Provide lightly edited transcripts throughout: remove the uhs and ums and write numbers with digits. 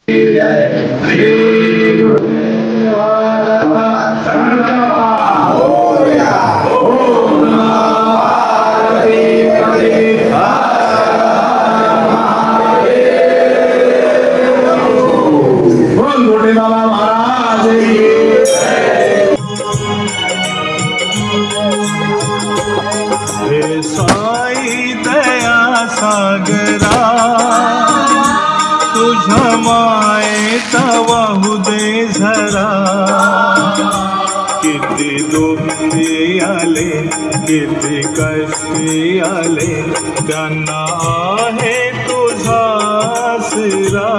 साई दया सागरा तुझ्या मायेचा वाहू दे झरा किती दुःखी आले किती कष्टी आले त्यांना आहे तुझा आसरा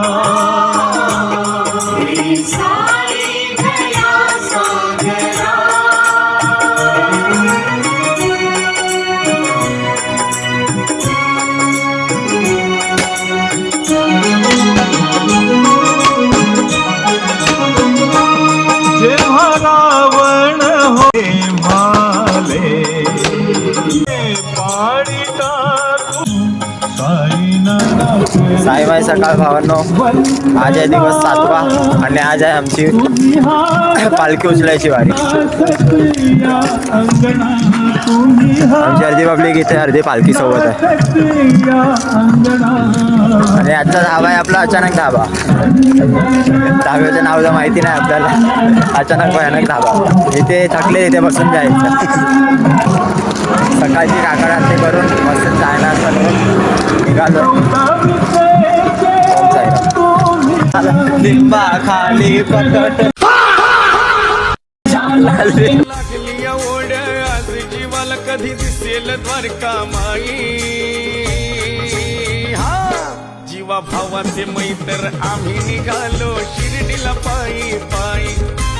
साईबाई सकाळ भावांनो, आज आहे दिवस 7वा आणि आज आहे आमची पालखी उचलायची वारी. आमची अर्धी पब्लिक इथे अर्धी पालखी सोबत आहे आणि आजचा धाबा आहे आपला अचानक धाबा. धाब्याचं नाव तर माहिती नाही आपल्याला. अचानक भयानक धाबा. इथे थकले इथे बसून जायचं. सकाळची काकडांती करून मस्त जायला सर्व निघालो. लिंबा खाली पकट लागली ओढ आज जीवाला कधी दिसेल द्वारका माई. हा जीवा भावाचे मैत्र आम्ही निघालो शिर्डीला पायी पायी.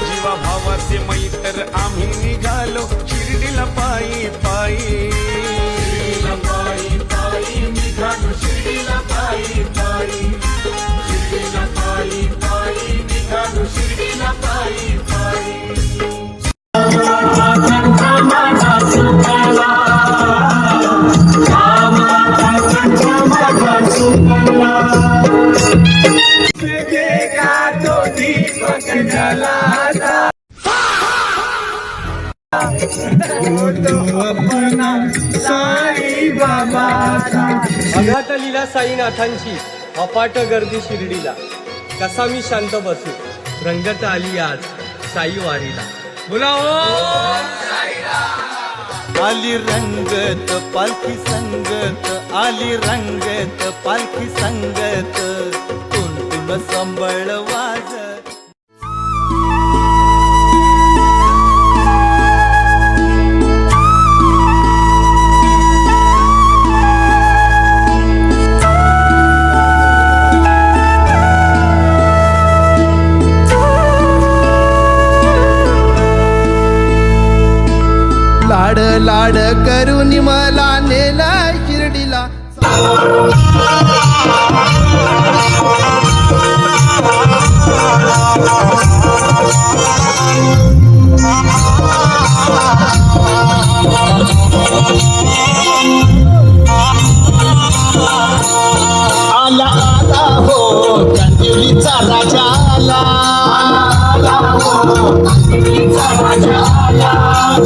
जीवा भावाचे मैत्र आम्ही निघालो शिर्डीला पायी पायी. शिर्डीला पायी पायी निघालो शिर्डीला पायी पायी. शिर्डीला पायी पायी निघालो शिर्डीला पायी पायी. अघात लीला साईनाथांची अफाट गर्दी शिर्डीला. कसा मी शांत बसू रंगत आली आज साई वारीला. बोला ओ आली रंगत पालखी संगत आली रंगत पालखी संगत तुंतुन संबळ वाजत. लाड लाड करून मला नेला शिर्डीला. आला आला हो कंदिलीचा राजा आला.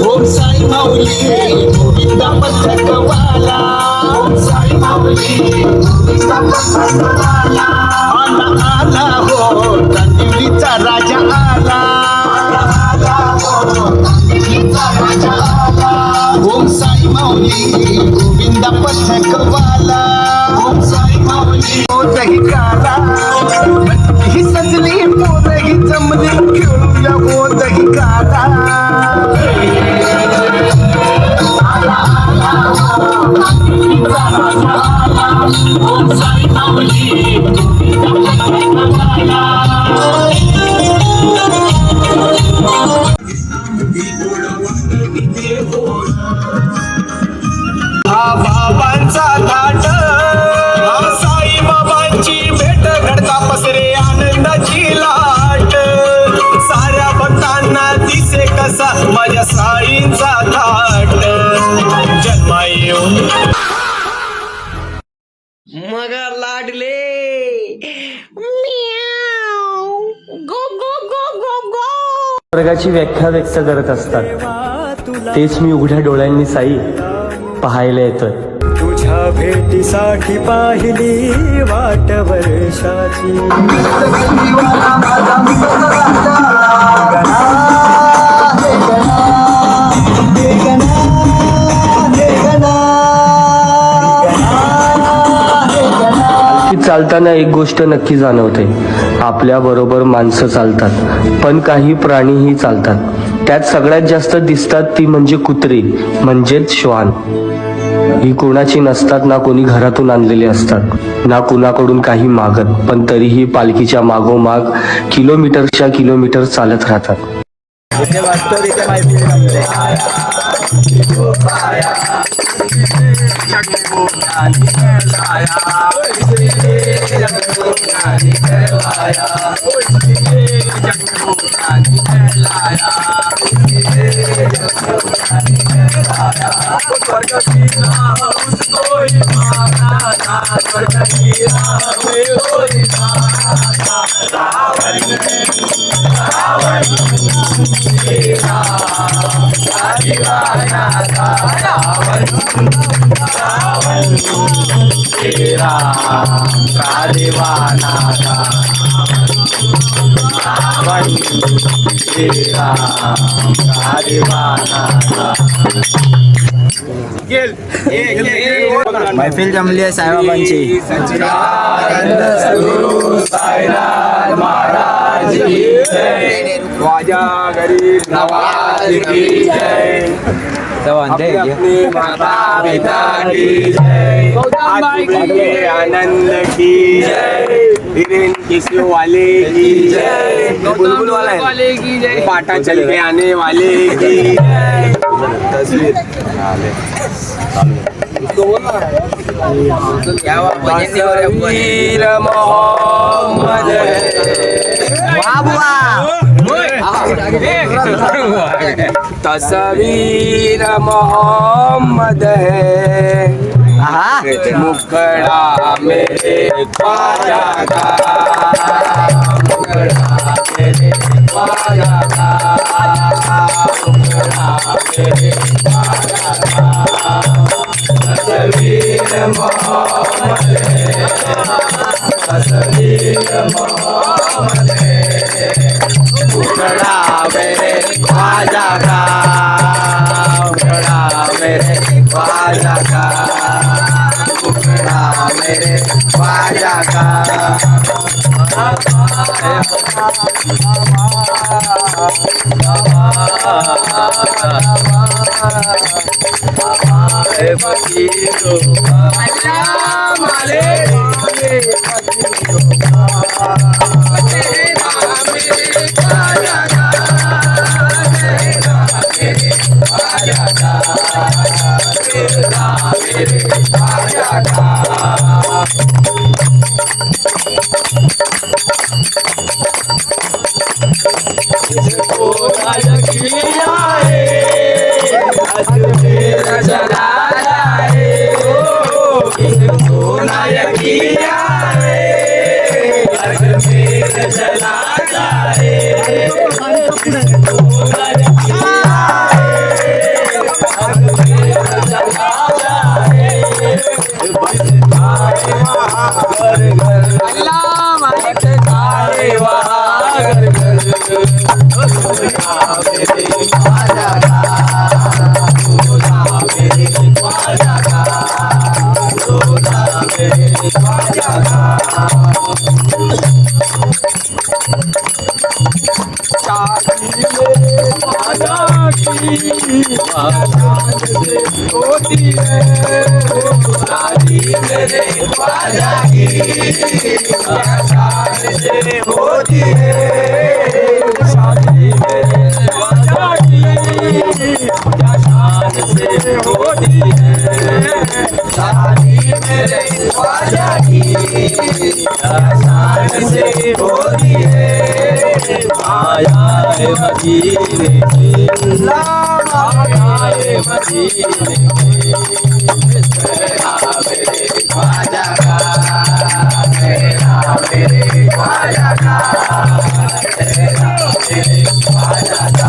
ओम साई माऊली गोविंदा पथकवाला. ओम साई माऊली गोविंदा पथकवाला. आला आला हो कंदिलीचा राजा आला. ओम साई माऊली गोविंदा पथकवाला. ओम साई माऊली मोदही काला ही सजली मोदही जमली खेळूया मोदही काला. ओम साई माऊली बाबांचा घाट साई बाबांची भेट घडता पसरे आनंदाची लाट. साऱ्या भक्तांना दिसे कसा माझ्या साईंचा थाट. जन्मा येऊन मग लाडले मार्गाची व्याख्या व्यक्त करत असतात. तेच मी उघड्या डोळ्यांनी साई पाहायला येतोय. तुझ्या भेटीसाठी पाहिली वाट वर्षाची. चालताना एक गोष्ट नक्की जाणवते, आपल्या बरोबर माणसं चालतात पण काही प्राणीही चालतात. त्यात सगळ्यात जास्त दिसतात ती म्हणजे कुत्री, म्हणजेच श्वान. ही कोणाची नसतात ना, कोणी घरातून आणलेली असतात ना, कुणाकडून काही मागत, पण तरीही पालखीच्या मागोमाग किलोमीटरच्या किलोमीटर चालत राहतात. जिथे वाटतो तिथे माहिती मैफिल जमली आहे साईबाबांची. ख्वाजा गरीब नवाज की जय. अपने माता पिता की जय. आजूबाजू आनंद की जय. हिरेन किसी वाले की जय. बुलबुल वाले की जय. पाटा चल के आने वाले की जय. तस्वीर तस्वीर मोहम्मद तस्वीर मोहम्मद है. मुखड़ा मेरे ख्वाजा का. मुखड़ा मेरे ख्वाजा का. मुखड़ा मेरे ख्वाजा का. तस्वीर मोहम्मद है. तस्वीर मोहम्मद है. मुखड़ा मेरे ख्वाजा का. मुखड़ा मेरे ख्वाजा का. मुखड़ा मेरे ख्वाजा का. ख्वाजा का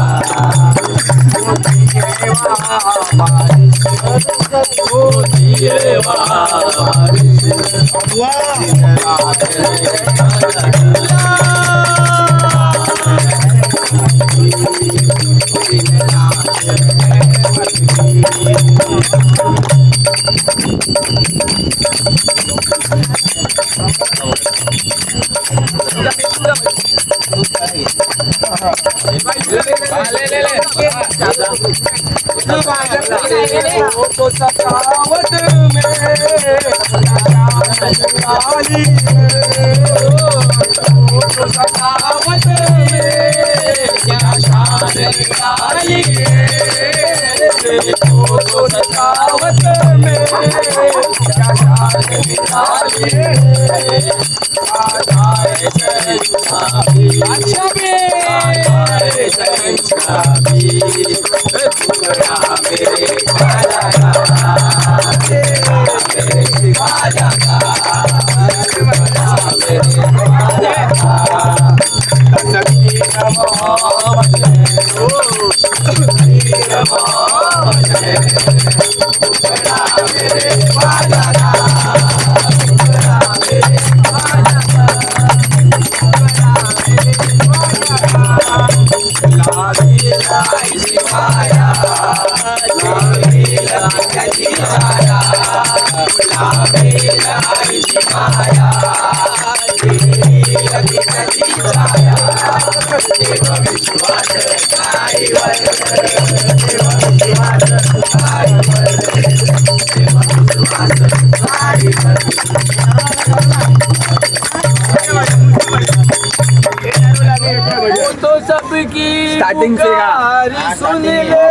स्टार्टिंग से सुन ले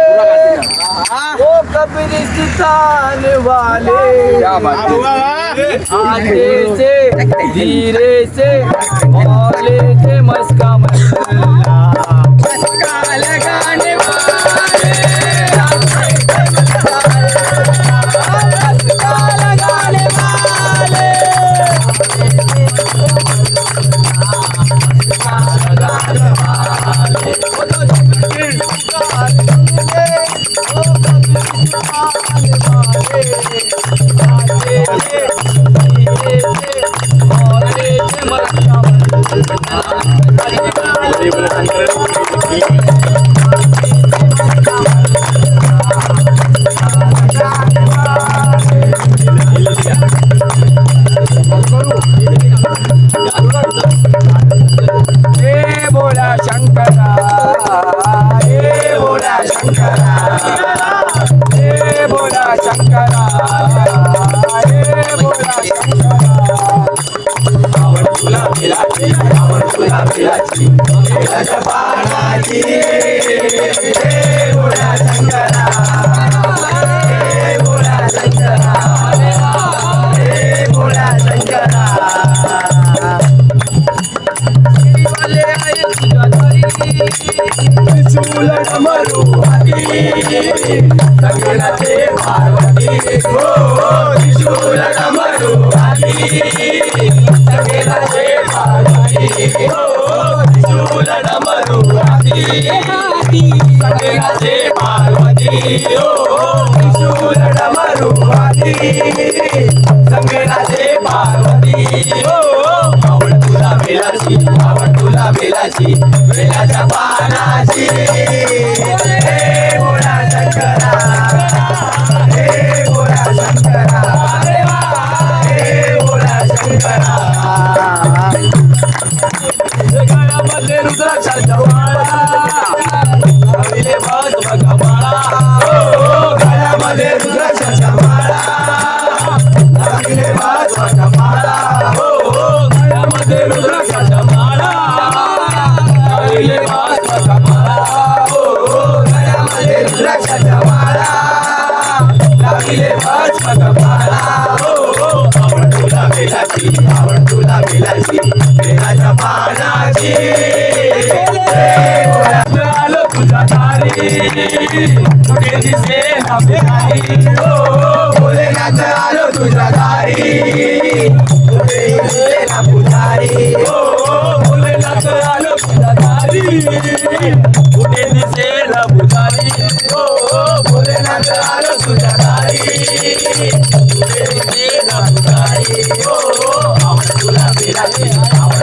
वो कब्रिस्तान वाले आगे से धीरे से मौले से मस्का लगाने वाले लगाने वाले वेलाच्या पानाची हे भोळा शंकरा हे भोळा शंकरा अरे वा हे भोळा शंकरा गळ्यामध्ये रुद्राक्षाच्या माळा हवीले बस बघा माळा गळ्यामध्ये रुद्राक्षाच्या माळा हवीले बस बघा माळा गळ्यामध्ये रुद्राक्षाच्या माळा हवीले बस बघा माळा गळ्यामध्ये रुद्राक्षाच्या माळा हवीले बस बघा माळा आवड तुला बेलाची बेलाच्या पानाची आलो तुझा तारी कुठे दिसे ना बेकारी भोलेनाथ आलो तुझ्या दारी कुठे दिसे ना पुजारी भोलेनाथ आलो तुझ्या दारी कुठे दिसे ना पुजारी आलो तुझ्या दारी तुझे ना पुकारी हो आवड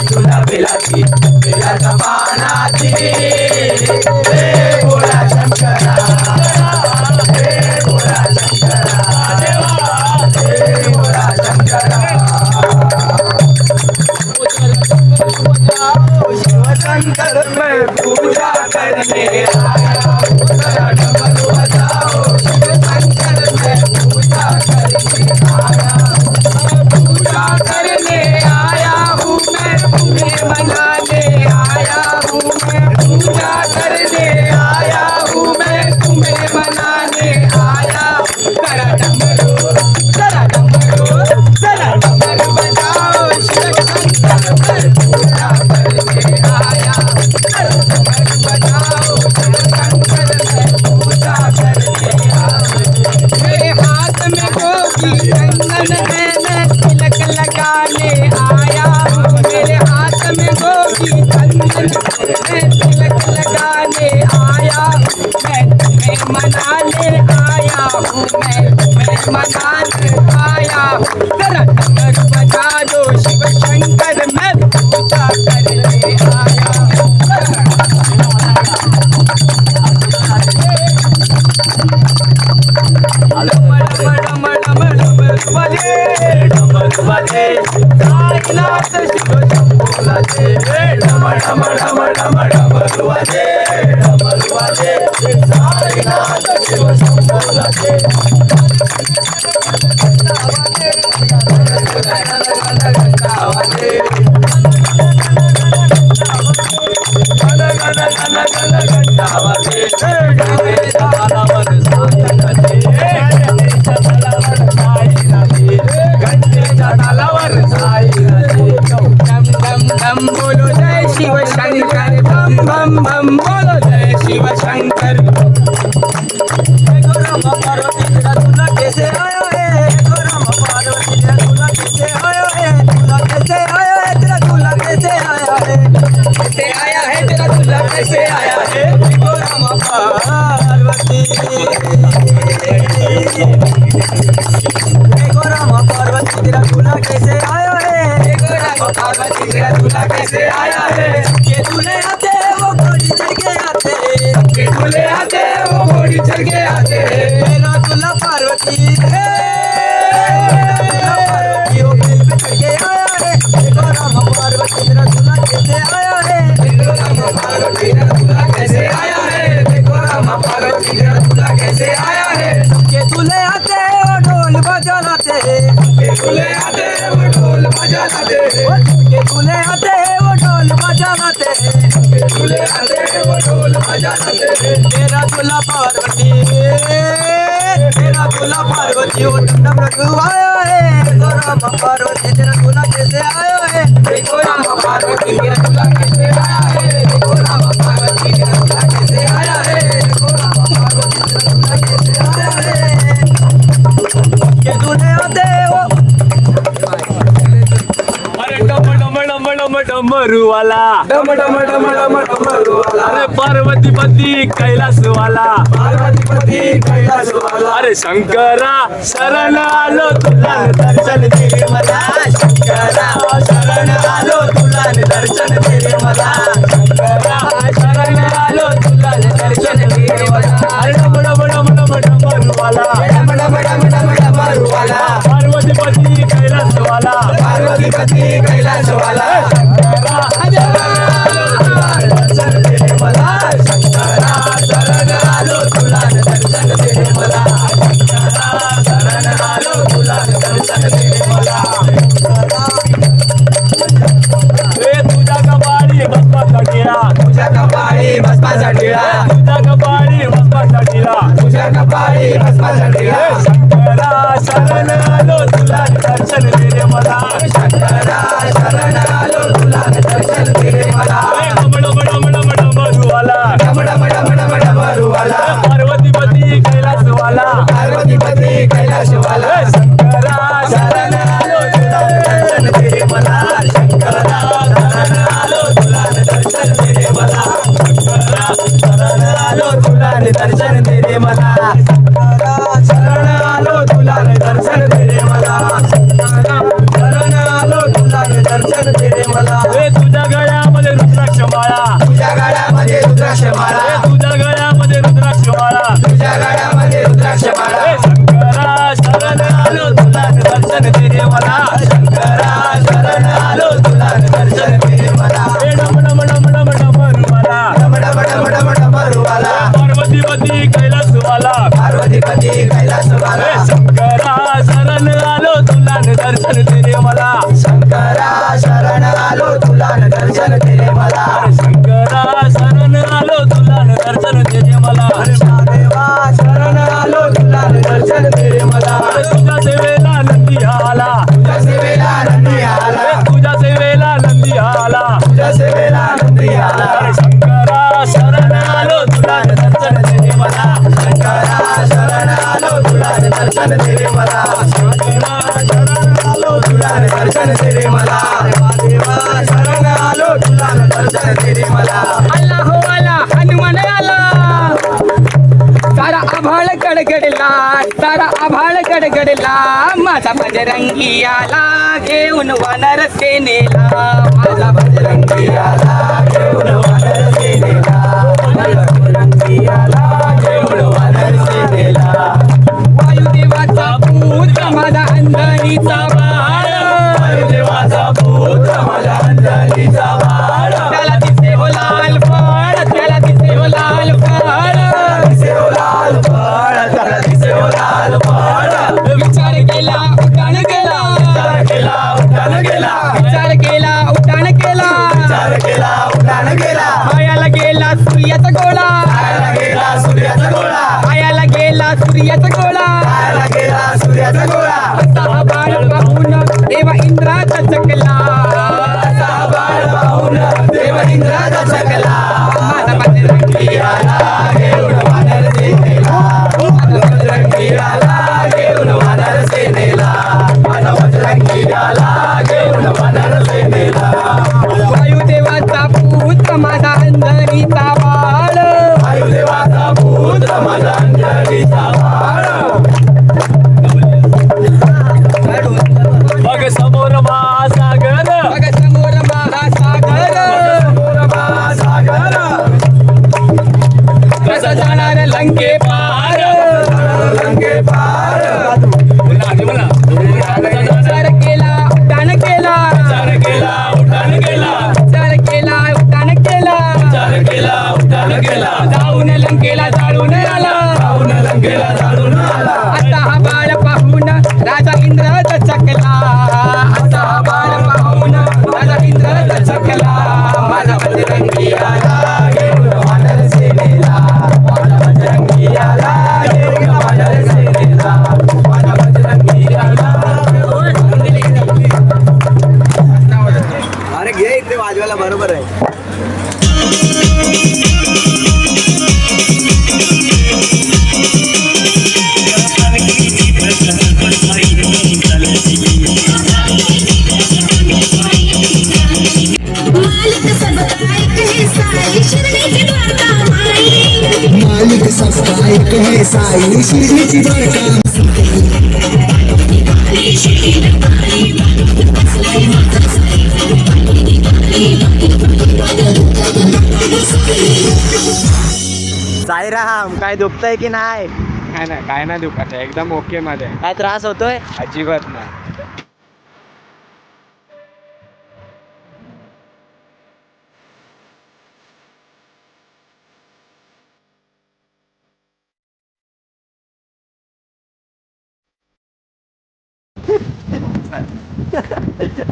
तुला बेलाची बेलाच्या पानाची हे भोळा शंकरा हे भोळा शंकरा देवा हे भोळा शंकरा शिवशंकर मैं पूजा करने आया डमरू बजाओ शिवशंकर मैं पूजा करने आया हूँ मैं तुम्हें मनाने आया हूँ मैं पूजा करने आया हूँ मैं तुम्हें मनाने आया जरा डमरू बजाओ शिवशंकर मैं पूजा करने आया डमरू बजाओ शिवशंकर मैं पूजा करने आया मेरे हाथ में गोपी कंगन है मैं तिलक लगाने आया हूँ मेरे हाथ में गोपी कंगन है तिलक लगाने आया मैं तुम्हें मनाने आया हूँ मैं तुम्हें मनाने आया जरा डमरू बजा दो शिव शंकर मैं पूजा करने आया डमरू बजे साईनाथ शिव शंभूलाचे डमरू बजे साईनाथ शिव शंभूलाचे बम बोलो जय शिव शंकर बम बम बम बोलो जय शिव शंकर पार्वती तेरा दूल्हा कैसे आया है पार्वती तेरा दूल्हा कैसे आया है कैसे आया है तेरा दूल्हा कैसे आया है कैसे आया है तेरा दूल्हा कैसे आया है पार्वती पार्वती तेरा दूल्हा कैसे आया है पार्वती तेरा दूल्हा कैसे आया है के दूल्हे आते वो घोड़ी चढ़ के आते के दूल्हे आते वो घोड़ी चढ़ के आते मेरा दूल्हा पार्वती है वो बेल पे चढ़ के आया है देखो राम पार्वती तेरा दूल्हा कैसे आया है देखो राम पार्वती तेरा दूल्हा कैसे आया है देखो राम पार्वती तेरा दूल्हा कैसे आया है के दूल्हे आते वो ढोल बजाते के दूल्हे आते वो ढोल बजाते के दूल्हे आते वो ढोल बजाते के दूल्हे आते वो ढोल बजाते तेरा दूल्हा पार्वती वो डमरू रखवाया है देखो राम पार्वती तेरा दूल्हा कैसे आया है देखो राम पार्वती तेरा दूल्हा कैसे आया है देखो राम पार्वती तेरा दूल्हा कैसे आया है देखो राम पार्वती तेरा दूल्हा कैसे आया है के दूल्हे आते वो डमरू वाला अरे पार्वतीपती कैलासवाला अरे शंकरा शरण आलो तुला दर्शन दे मला शंकरा शरण आलो तुला दर्शन दे मला शंकरा शरण आलो तुला दर्शन दे मला अरे डमरू वाला पार्वतीपती कैलासवाला दर्शन दे मला शंकरा शरण आलो तुला दर्शन दे मला शंकरा शरण आलो तुला दर्शन दे मला तुझ्या कपाळी भस्माचा टिळा तुझ्या कपाळी भस्माचा टिळा तुझ्या कपाळी भस्माचा टिळा तुझ्या कपाळी भस्माचा टिळा शंकरा शरण आलो तुला दर्शन दे मला शंकरा शरण आलो तुला दर्शन दे मला डमरूवाला पार्वतीपती कैलासवाला शंकरा शरण आलो तुला दर्शन दे मला शंकरा शरण आलो तुला दर्शन दे मला शंकरा शरण आलो तुला दर्शन दे मला कैलासवाला पार्वतीपती कैलासवाला शंकरा शरण आलो तुला न दर्शन तेरे मला शंकरा शरण आलो तुला न दर्शन तेरे मला शंकरा शरण आलो तुला न दर्शन तेरे मला महादेवा शरण आलो तुला न दर्शन तेरे मला तुझ्या सेवेला नंदी आला तुझ्या सेवेला नंदी आला तुझ्या सेवेला नंदी आला तुझ्या सेवेला नंदी आला शंकरा शरण आलो तुला न दर्शन तेरे मला शंकरा शरण आलो तुला न दर्शन तेरे मला शंकरा शरण आलो तुला न दर्शन तेरे मला महादेवा शरण आलो तुला न दर्शन तेरे मला अल्लाह हो आला हनुमान आला सारा आभाळ गडगडला सारा आभाळ गडगडला माझा बजरंगी आला घेऊन वानर सेनेला माझा बजरंगी आला घेऊन वानर सेनेला बजरंगी आला घेऊन वानर सेनेला वायुदेवाचा पुत्र माझा अंधनीचा बाळ वायुदेवाचा पुत्र माझ्या अंजनीचा बाळ त्याला दिसे हो लाल फळ त्याला दिसे हो लाल फळ दिसे हो लाल फळ त्याला दिसे हो लाल फळ विचार केला उठाण केला विचार केला उठाण गेला विचार केला उठाण केला विचार केला उठाण गेला पायाला गेला सूर्याचा गोळा पायाला गेला सूर्याचा गोळा पायाला गेला सूर्याचा गोळा पायाला गेला सूर्याचा गोळा असा हा बाळ पाहून देवा इंद्राचा चकला असा बाळ पाहून देव इंद्राचा चकला माझा बजरंगी आला घेऊन वानर सेनेला माझा बजरंगी आला घेऊन वानर सेनेला माझा बजरंगी आला घेऊन वानर सेनेला वायुदेवाचा पुत्र माझा अंधनीचा बाळ वायुदेवाचा पुत्र माझा अंजनीचा बाळ बघ समोर महासागर बघ समोर महासागर सागर कसं जाणार लंके पार रंगे पार विचार केला उड्डाण केला विचार केला उड्डाण केला विचार केला उड्डाण केला विचार केला उड्डाण केला जाऊन लंकेला जाळून आला जाऊन लंकेला जाळून आला आता हा बाळ पाहून राजा इंद्राचा चकला आता हा बाळ पाहून राजा इंद्राचा चकला माझा बजरंगी आला घेऊन वानर सेनेला माझा बजरंगी आला घेऊन वानर सेनेला माझा बजरंगी आला अरे घे इथे वाजवायला बरोबर आहे मालिक सब गायक है साई शिरडी की द्वारका माई मालिक सबका एक है साई शिर्डीची द्वारका साईराम काय दुखतंय की नाही काय नाही दुखत आहे एकदम ओके मध्ये काय त्रास होतोय अजिबात नाही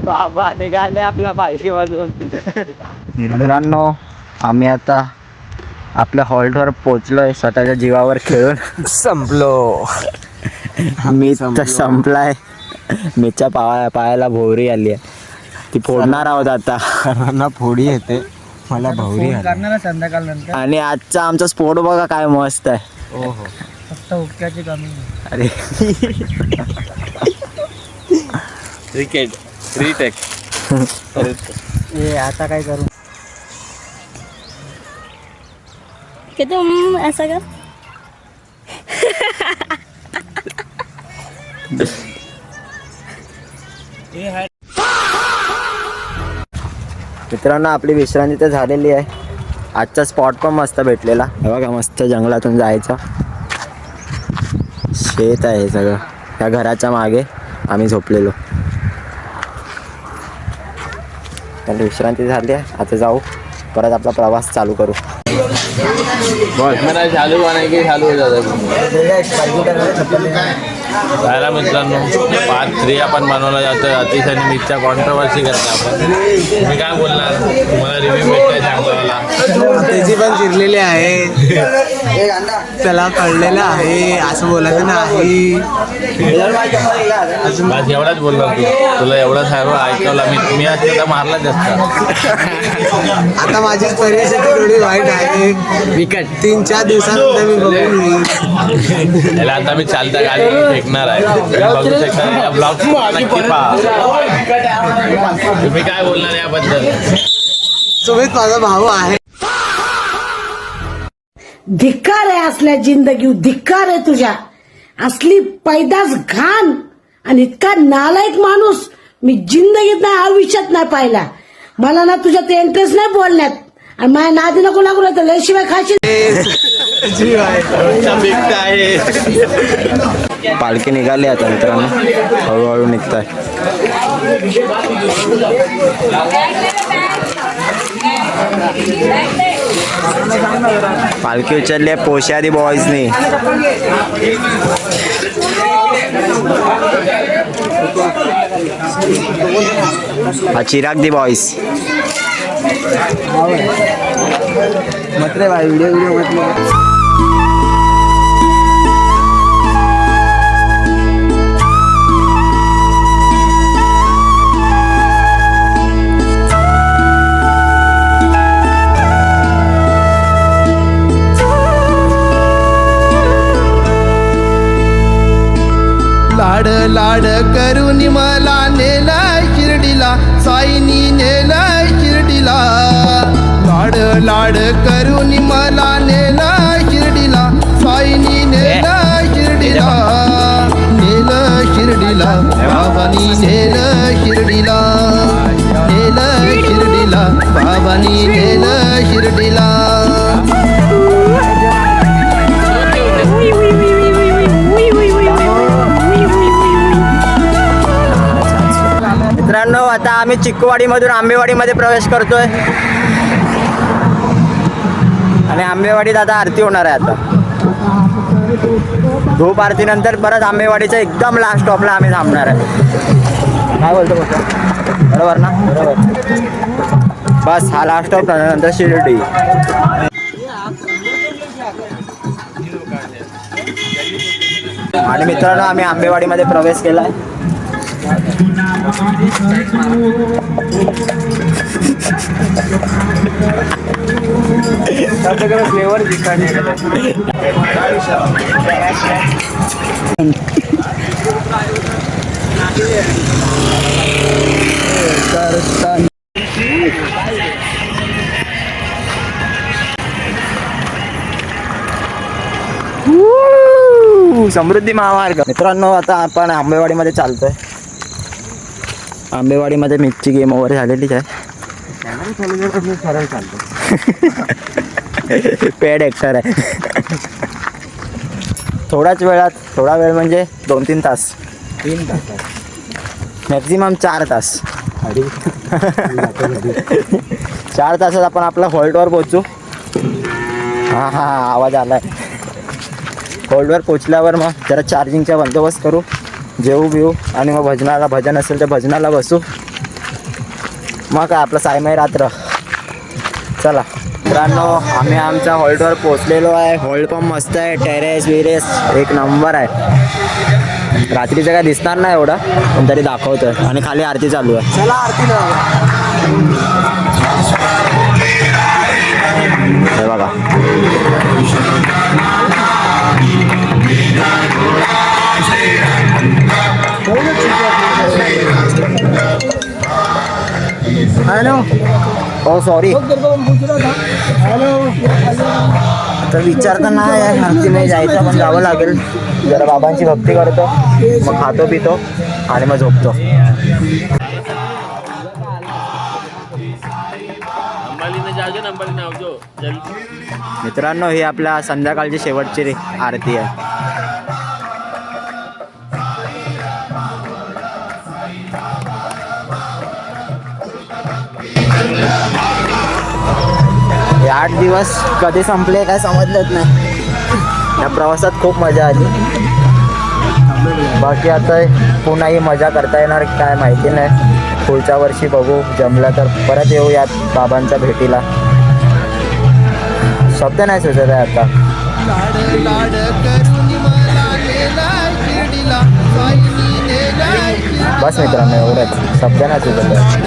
बाबा निघाले आपल्या पालखी वाजून मित्रांनो आम्ही आता आपल्या हॉल्टवर पोचलोय स्वतःच्या जीवावर खेळून संपलो मी तर संपलाय मीच्या पायाला भोवरी आली आहे ती फोडणार आहोत आता सर्वांना फोडी येते मला भवरी आली. आणि आजचा आमचा स्पोर्ट बघा काय मस्त आहे ओहो फक्त हुक्क्याची कमी अरे क्रिकेट रिटेक आता काय करू कि तुम ऐसा कर मित्रांनो आपली विश्रांती तर झालेली आहे आजचा स्पॉट पण मस्त भेटलेला हे बघा मस्त जंगलातून जायचं शेत आहे सगळं त्या घराच्या मागे आम्ही झोपलेलो तर विश्रांती झाली आहे आता जाऊ परत आपला प्रवास चालू करू मेरा चालू बनाए की चालू हो जाता राहिला मित्रांनो पार्ट 3 आपण बनवला जातोय अतिश आणि मिरच्या कॉन्ट्रोवर्सी करता आपण तुम्ही काय बोलणार तुम्हाला रिव्ह्यू भेटताय चांगला मला त्याची पण चिरलेली आहे त्याला कळलेलं आहे असं बोलायचं नाही बस एवढाच बोलणार तू तुला एवढं सर्व ऐकवलं मी असतं तर मारलाच असता आता माझी परिस्थिती थोडी वाईट आहे विकट 3-4 दिवसानंतर मी बघून येईन त्याला आता मी चालता गाडी फेकणार आहे तुम्ही बघू शकता या ब्लॉग नक्की पहा तुम्ही काय बोलणार याबद्दल सुमित माझा भाऊ आहे धिक्कार आहे असल्या जिंदगी धिक्कार आहे तुझ्या असली पैदास घाण आणि इतका नालायक माणूस मी जिंदगीत नाही आयुष्यात नाही पाहिला मला ना तुझ्यात इंटरेस्ट नाही बोलण्यात आणि माझ्या नादी नको लागू तर लय शिवाय खाशील जीव आहे पालखी निघाली आता मित्रांनो हळूहळू निघताय पालखी उचलली आहे पोशादी बॉईजनी हा चिराग दी बॉईज मत रे भाई व्हिडिओ मत लाड लाड करून मला नेला शिर्डीला साईनी नेला शिर्डीला लाड लाड करून मला नेला शिर्डीला साईनी नेला शिर्डीला नेलं शिर्डीला बाबानी नेलं शिर्डीला नेलं शिर्डीला बाबानी नेलं शिर्डीला मित्रांनो आता आम्ही चिक्कूवाडीमधून आंबेवाडीमध्ये प्रवेश करतोय आणि आंबेवाडीत आता आरती होणार आहे आता धूप आरतीनंतर परत आंबेवाडीच्या एकदम लास्ट स्टॉपला आम्ही थांबणार आहे काय बोलतो बरोबर ना बरोबर बस हा लास्ट स्टॉप नंतर शिर्डी आणि मित्रांनो आम्ही आंबेवाडीमध्ये प्रवेश केला आहे फ्लेवर समृद्धी महामार्ग मित्रांनो आता आपण आंबेवाडीमध्ये चालतोय आंबेवाडीमध्ये मिरची गेम ओव्हर झालेलीच आहे पेड एक्टर आहे थोड्याच वेळात थोडा वेळ म्हणजे 2-3 तास 3 तास मॅक्झिमम 4 तास 4 तासात आपण आपला हॉल्टवर पोहोचू हां हां आवाज आलाय हॉल्टवर पोचल्यावर मग जरा चार्जिंगचा बंदोबस्त करू जेवू बिवू आणि मग भजन असेल तर भजनाला बसू मग काय आपलं सायमय रात्र चला मित्रांनो आम्ही आमच्या हॉल्टवर पोचलेलो आहे हॉल्ट पण मस्त आहे टेरेस विरेस एक नंबर आहे रात्रीचं काय दिसणार नाही एवढं पण तरी दाखवतोय आणि खाली आरती चालू आहे चला आरती हे बघा हॅलो हो सॉरी हॅलो तर विचार तर नाही आहे आरती नाही जायचं पण जावं लागेल जरा बाबांची भक्ती करतो मग खातो पितो आणि मग झोपतो मित्रांनो ही आपल्या संध्याकाळची शेवटची आरती आहे हे 8 दिवस कधी संपले काय समजलंच नाही. या प्रवासात खूप मजा आली. बाकी आता पुन्हा ही मजा करता येणार काय माहिती नाही. पुढच्या वर्षी बघू, जमलं तर परत येऊयात बाबांच्या भेटीला. शब्द नाही सुचत आहे आता. लाड लाड करून मला नेला शिर्डीला, साईनी नेला शिर्डीला. बस मित्रांनो, एवढंच. शब्द नाही सुचत आहे.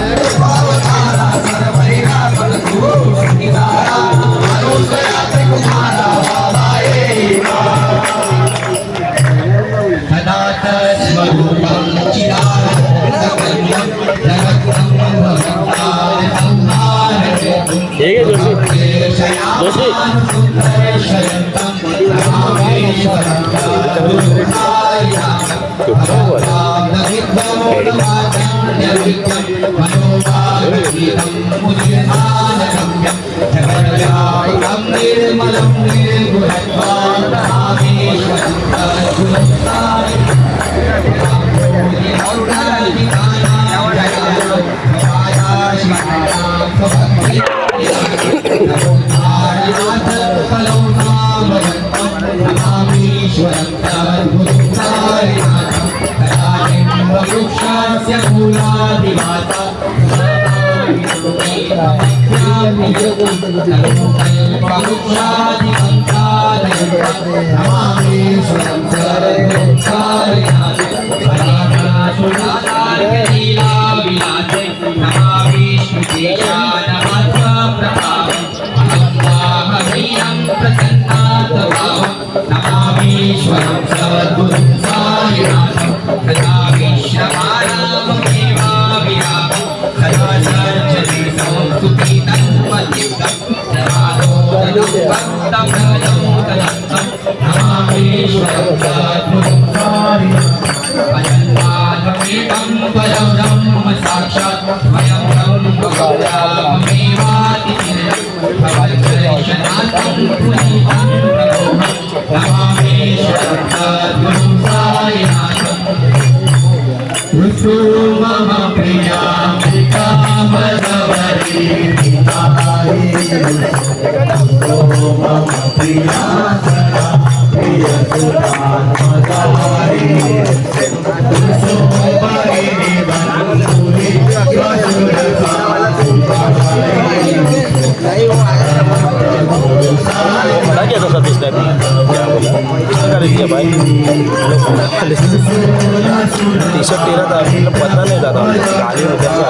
टी शर्ट तेरा था, पता नहीं था गाड़ी में कैसा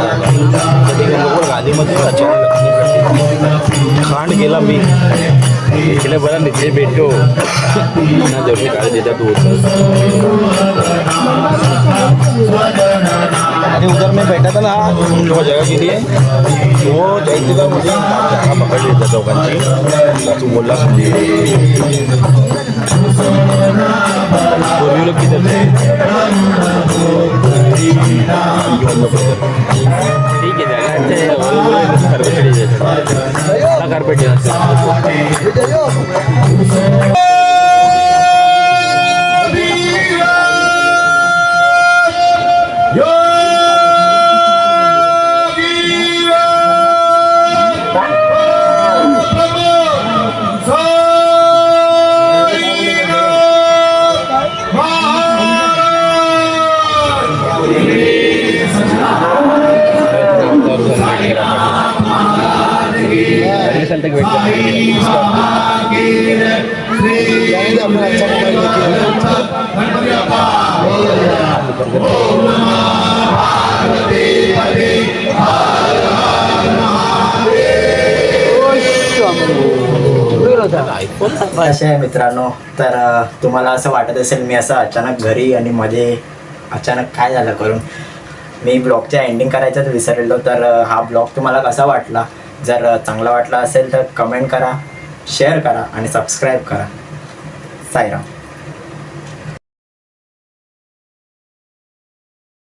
लोग गाड़ी में खांड गेला मी इकडे बरा नीचे भेटो ना जैसे गाड़ी देता तू अरे उधर में बैठा था ना वो जगह के लिए वो जायचे का मुझे जगह पकड़ लेता चौकांची तू बोलला पूर्वी लोग किधर थे ठीक है जगह अच्छा कारपेट असे आहे मित्रांनो. तर तुम्हाला असं वाटत असेल मी असं अचानक घरी आणि मध्ये अचानक काय झालं करून मी ब्लॉगच्या एंडिंग करायचं विसरलेलो. तर हा ब्लॉग तुम्हाला कसा वाटला? जर चांगला वाटला असेल तर कमेंट करा, शेअर करा आणि सबस्क्राईब करा. साईराम.